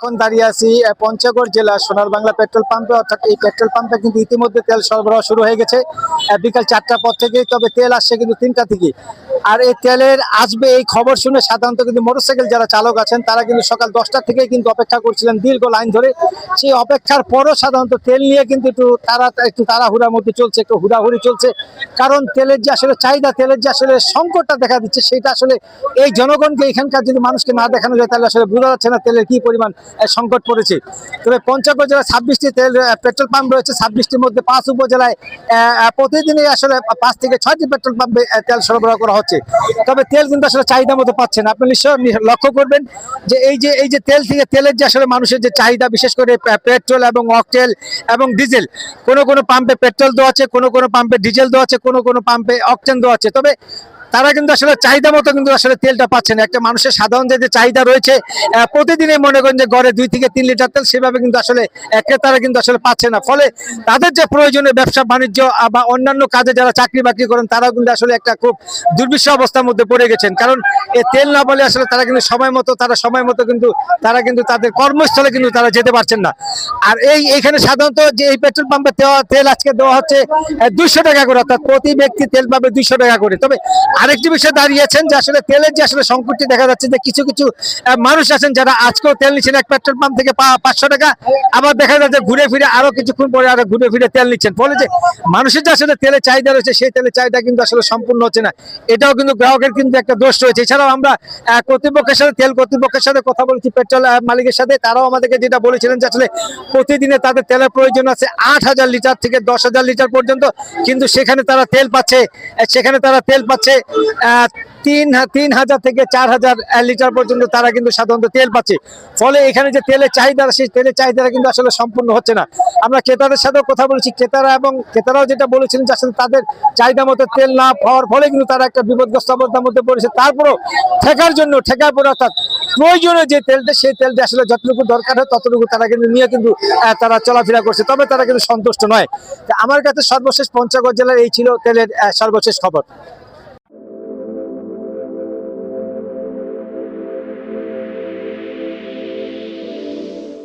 এখন দাঁড়িয়ে আছি পঞ্চগড় জেলা সোনার বাংলা পেট্রোল পাম্পে। অর্থাৎ এই পেট্রোল পাম্পে কিন্তু ইতিমধ্যে তেল সরবরাহ শুরু হয়ে গেছে বিকাল 4টার পর থেকে। তবে তেল আসছে কিন্তু 3টা থেকে। আর এই তেলের আসবে এই খবর শুনে সাধারণত কিন্তু মোটরসাইকেল যারা চালক আছেন তারা কিন্তু সকাল 10টা থেকে কিন্তু অপেক্ষা করছিলেন দীর্ঘ লাইন ধরে। সেই অপেক্ষার পরও সাধারণত তেল নিয়ে কিন্তু একটু তাড়াহুড়ার মধ্যে চলছে, একটু হুড়াহুড়ি চলছে। কারণ তেলের যে আসলে চাহিদা, তেলের যে আসলে সংকটটা দেখা দিচ্ছে, সেটা আসলে এই জনগণকে, এখানকার যদি মানুষকে না দেখানো যায় তাহলে আসলে বোঝা যাচ্ছে না তেলের কি পরিমাণ সংকট পড়েছে। তবে পঞ্চগড় জেলায় 26টি পেট্রোল পাম্প রয়েছে। 26টির মধ্যে 5 উপজেলায় প্রতিদিনই আসলে 5 থেকে 6টি পেট্রোল পাম্পে তেল সরবরাহ করা হচ্ছে। তবে তেল কিন্তু আসলে চাহিদা মতো পাচ্ছেন। আপনি নিশ্চয় লক্ষ্য করবেন যে এই যে তেলের যে আসলে মানুষের যে চাহিদা, বিশেষ করে পেট্রোল এবং অকটেল এবং ডিজেল, কোনো পাম্পে পেট্রোল দেওয়া আছে, কোনো পাম্পে ডিজেল দেওয়া আছে, কোনো পাম্পে অকটেন দেওয়া আছে। তবে তারা কিন্তু আসলে চাহিদা মতো কিন্তু আসলে তেলটা পাচ্ছেন। একটা মানুষের সাধারণ যে চাহিদা রয়েছে, প্রতিদিনই মনে করেন যে গড়ে 2 থেকে 3 লিটার তেল, সেভাবে কিন্তু আসলে ক্রেতারা কিন্তু আসলে পাচ্ছে না। ফলে তাদের যে প্রয়োজনীয় ব্যবসা বাণিজ্য বা অন্যান্য কাজে যারা চাকরি বাকরি করেন তারাও কিন্তু আসলে একটা খুব দুর্বিষহ অবস্থার মধ্যে পড়ে গেছেন। কারণ এই তেল না বলে আসলে তারা কিন্তু সময় মতো কিন্তু তাদের কর্মস্থলে কিন্তু তারা যেতে পারছেন না। আর এইখানে সাধারণত যে এই পেট্রোল পাম্পে তেল আজকে দেওয়া হচ্ছে 200 টাকা করে, অর্থাৎ প্রতি ব্যক্তি তেল পাবে 200 টাকা করে। তবে আরেকটি বিষয় দাঁড়িয়েছেন যে আসলে তেলের যে আসলে সংকটটি দেখা যাচ্ছে, যে কিছু মানুষ আছেন যারা আজকেও তেল নিচ্ছেন এক পেট্রোল পাম্প থেকে 500 টাকা, আবার দেখা যাচ্ছে ঘুরে ফিরে আরো কিছুক্ষণ পরে আরো ঘুরে ফিরে তেল নিচ্ছেন। ফলে যে মানুষের যে আসলে তেলের চাহিদা রয়েছে, সেই তেলের চাহিদা কিন্তু আসলে সম্পূর্ণ হচ্ছে না। এটাও কিন্তু গ্রাহকের কিন্তু একটা দোষ রয়েছে। এছাড়াও আমরা তেল কর্তৃপক্ষের সাথে কথা বলেছি, পেট্রোল মালিকের সাথে। তারাও আমাদেরকে যেটা বলেছিলেন যে আসলে প্রতিদিনে তাদের তেলের প্রয়োজন আছে 8,000 লিটার থেকে 10,000 লিটার পর্যন্ত, কিন্তু সেখানে তারা তেল পাচ্ছে 3,000 থেকে 4,000 লিটার পর্যন্ত তারা কিন্তু সাধারণত তেল পাচ্ছে। ফলে এখানে যে তেলের চাহিদা, সেই তেলের চাহিদাটা কিন্তু আসলে সম্পূর্ণ হচ্ছে না। আমরা ক্রেতাদের সাথেও কথা বলেছি, ক্রেতারাও যেটা বলেছিলেন যে আসলে তাদের চাহিদা মতো তেল না পাওয়ার ফলে কিন্তু তারা একটা বিপদগ্রস্ত অবস্থার মধ্যে পড়েছে। তারপরেও ঠেকার পরে অর্থাৎ প্রয়োজনীয় যে তেলটা, সেই তেলটা আসলে যতটুকু দরকার হয় ততটুকু তারা কিন্তু নিয়ে কিন্তু তারা চলাফেরা করছে। তবে তারা কিন্তু সন্তুষ্ট নয়। আমার কাছে সর্বশেষ পঞ্চগড় জেলার এই ছিল তেলের সর্বশেষ খবর।